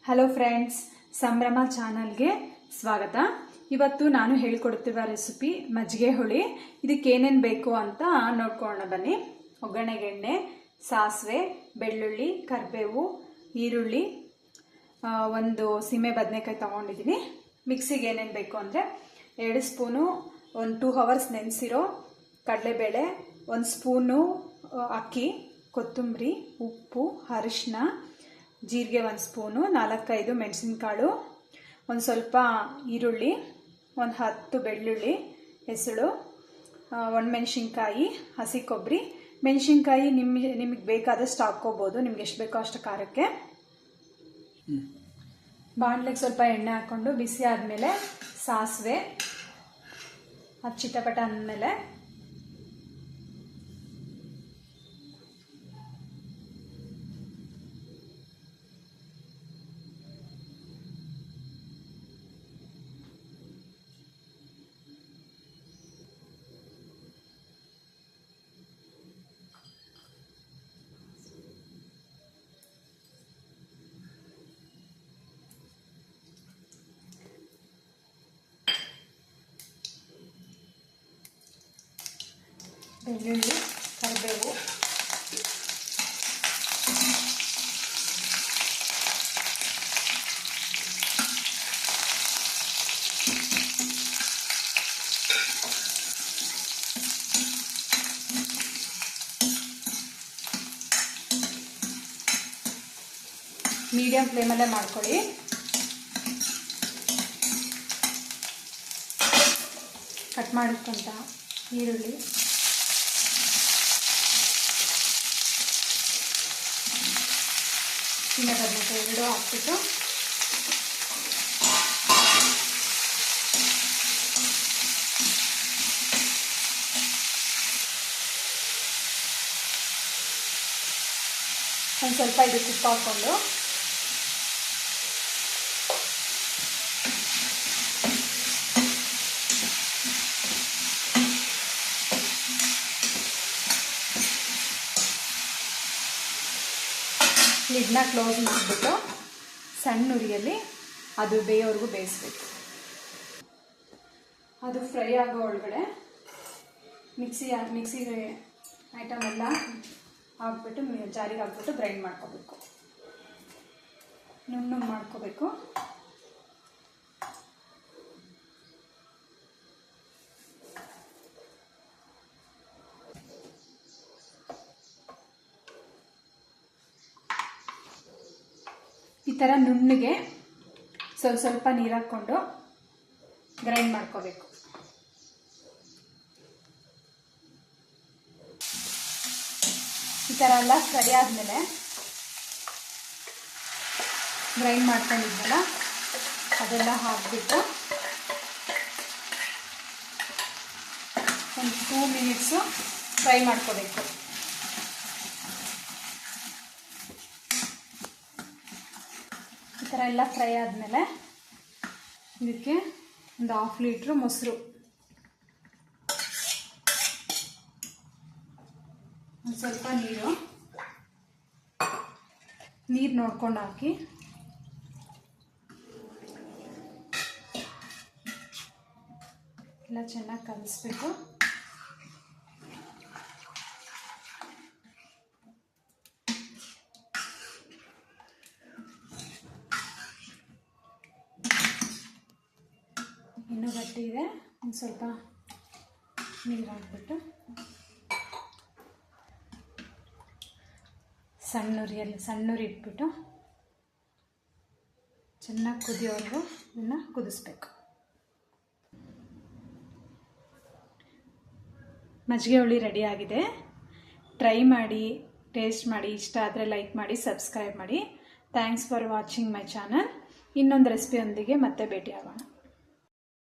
Hello friends, ಸಂಭ್ರಮ ಚಾನಲ್ಗೆ ಸ್ವಾಗತ. ಇವತ್ತು ನಾನು ಹೇಳಿಕೊಡ್ತಿರುವ ರೆಸಿಪಿ ಮಜ್ಜಿಗೆ ಹುಳಿ. ಇದಕ್ಕೆ ಏನೇನು ಬೇಕು ಅಂತ ನೋಡ್ಕೊಳ್ಳೋಣ ಬನ್ನಿ. ಒಗ್ಗರಣೆಗೆ ಎಣ್ಣೆ, ಸಾಸಿವೆ, ಬೆಳ್ಳುಳ್ಳಿ, ಕರಿಬೇವು, ಈರುಳ್ಳಿ, ಒಂದು ಸೀಮೆ ಬದನೆಕಾಯಿ ತೊಗೊಂಡಿದ್ದೀನಿ. ಮಿಕ್ಸಿಗೆ ಏನೇನು ಬೇಕು ಅಂದರೆ 2 ಸ್ಪೂನು ಒಂದು 2 ಅವರ್ಸ್ ನೆನೆಸಿರೋ ಕಡಲೆಬೇಳೆ, 1 ಸ್ಪೂನು ಅಕ್ಕಿ, ಕೊತ್ತಂಬರಿ, ಉಪ್ಪು, ಅರಿಶಿನ, ಜೀರಿಗೆ 1 ಸ್ಪೂನು, 4-5 ಮೆಣಸಿನಕಾಳು, ಒಂದು ಸ್ವಲ್ಪ ಈರುಳ್ಳಿ, ಒಂದು 10 ಬೆಳ್ಳುಳ್ಳಿ ಹೆಸಳು, ಒಣಮೆಣಸಿನ್ಕಾಯಿ, ಹಸಿ ಕೊಬ್ಬರಿ. ಮೆಣಸಿನ್ಕಾಯಿ ನಿಮಗೆ ಬೇಕಾದಷ್ಟು ಹಾಕ್ಕೋಬೋದು, ನಿಮ್ಗೆ ಎಷ್ಟು ಬೇಕೋ ಅಷ್ಟು ಖಾರಕ್ಕೆ. ಬಾಣಲೆಗೆ ಸ್ವಲ್ಪ ಎಣ್ಣೆ ಹಾಕ್ಕೊಂಡು ಬಿಸಿ ಆದಮೇಲೆ ಸಾಸಿವೆ, ಅದು ಚಿಟಪಟ ಅಂದಮೇಲೆ ಬೆಳ್ಳುಳ್ಳಿ, ಕರಿಬೇವು, ಮೀಡಿಯಂ ಫ್ಲೇಮಲ್ಲೇ ಮಾಡ್ಕೊಳ್ಳಿ. ಕಟ್ ಮಾಡಿಕೊಂಡ ಈರುಳ್ಳಿ, ಸೀಮೆ ಬದನೆಕಾಯಿ 2 ಹಾಕ್ಬಿಟ್ಟು ಒಂದು ಸ್ವಲ್ಪ ಇದಕ್ಕೆ ಉಪ್ಪು ಹಾಕ್ಕೊಂಡು ಲಿಡ್ನ ಕ್ಲೋಸ್ ಮಾಡಿಬಿಟ್ಟು ಸಣ್ಣ ಉರಿಯಲ್ಲಿ ಅದು ಬೇಯೋವರೆಗೂ ಬೇಯಿಸ್ಬೇಕು. ಅದು ಫ್ರೈ ಆಗೋ ಒಳಗಡೆ ಮಿಕ್ಸಿ ಐಟಮ್ ಎಲ್ಲ ಹಾಕ್ಬಿಟ್ಟು ಜಾರಿಗೆ ಹಾಕ್ಬಿಟ್ಟು ಗ್ರೈಂಡ್ ಮಾಡ್ಕೋಬೇಕು, ನುಣ್ಣಗೆ ಮಾಡ್ಕೋಬೇಕು. ಈ ಥರ ನುಣ್ಣಗೆ ಸ್ವಲ್ಪ ನೀರು ಹಾಕ್ಕೊಂಡು ಗ್ರೈಂಡ್ ಮಾಡ್ಕೋಬೇಕು. ಈ ಥರ ಎಲ್ಲ ಸರಿ ಆದಮೇಲೆ ಗ್ರೈಂಡ್ ಮಾಡ್ಕೊಂಡಿದ್ವಲ್ಲ ಅದೆಲ್ಲ ಹಾಕ್ಬಿಟ್ಟು ಒಂದು 2 ಮಿನಿಟ್ಸು ಫ್ರೈ ಮಾಡ್ಕೋಬೇಕು. ಈ ಥರ ಎಲ್ಲ ಫ್ರೈ ಆದಮೇಲೆ ಇದಕ್ಕೆ ಒಂದು 1/2 ಲೀಟ್ರು ಮೊಸರು, ಒಂದು ಸ್ವಲ್ಪ ನೀರು ನೋಡ್ಕೊಂಡು ಹಾಕಿ ಎಲ್ಲ ಚೆನ್ನಾಗಿ ಕಲಿಸ್ಬೇಕು. ಇನ್ನೂ ಗಟ್ಟಿ ಇದೆ, ಒಂದು ಸ್ವಲ್ಪ ನೀರು ಹಾಕ್ಬಿಟ್ಟು ಸಣ್ಣ ಉರಿ ಇಟ್ಬಿಟ್ಟು ಚೆನ್ನಾಗಿ ಕುದಿಯೋವರೆಗೂ ಇದನ್ನು ಕುದಿಸ್ಬೇಕು. ಮಜ್ಜಿಗೆ ಹುಳಿ ರೆಡಿ ಆಗಿದೆ. ಟ್ರೈ ಮಾಡಿ, ಟೇಸ್ಟ್ ಮಾಡಿ, ಇಷ್ಟ ಆದರೆ ಲೈಕ್ ಮಾಡಿ, ಸಬ್ಸ್ಕ್ರೈಬ್ ಮಾಡಿ. Thanks for watching my channel. ಇನ್ನೊಂದು ರೆಸಿಪಿಯೊಂದಿಗೆ ಮತ್ತೆ ಭೇಟಿಯಾಗೋಣ.